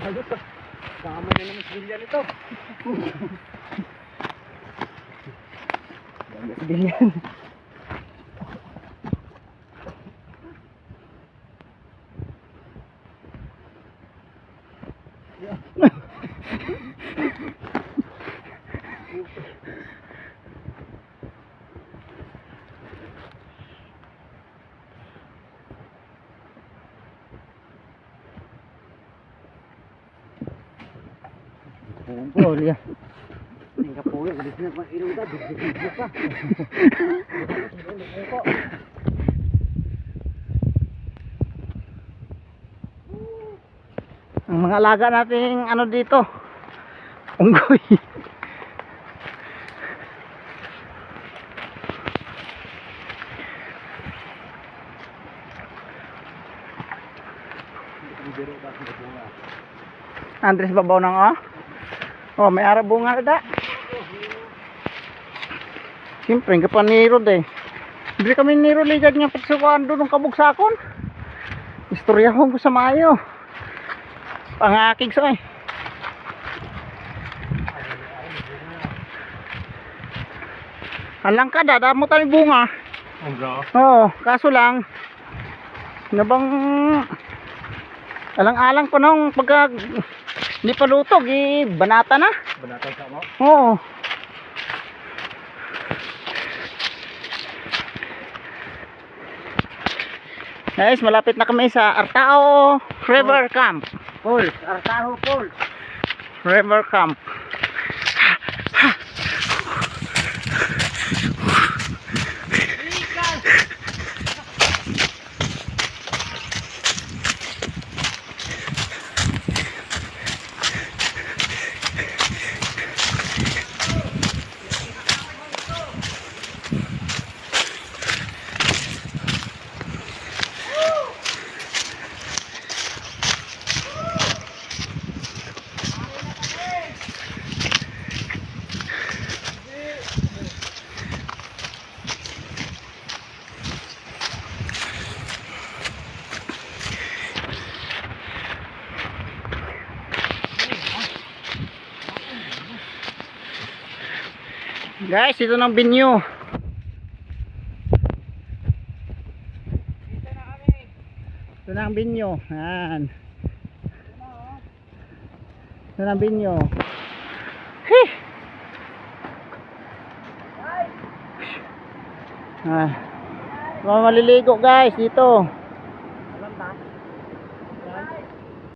Ayos ah. Sama na naman sibilyan ito. Sibilyan. Pungpol ya. Tingka po yan. Alis na pang ilong ka. Bigla pa. Ang mga alaga nating ano dito. Unggoy. Andres babaw nang oh may ara bunga ada. Siyempre nga pa ni Rod eh. Bili kami ni Rod ligad nga patsukuan doon ng kabugsakon. Istoryahon ko sa mayo. Pangakig sa eh. Halang ka damo tani bunga. Oo, kaso lang nabang alang-alang pa nung pagka hindi pa lutog, banata na. Banata sa mo? Oo. Guys, malapit na kami sa Artao River Camp. Falls, Artao Falls. River Camp. Guys, ito ng binyo. Ito na ang binyo. Yan. Ito na ang binyo. Heh. Maliligo guys dito.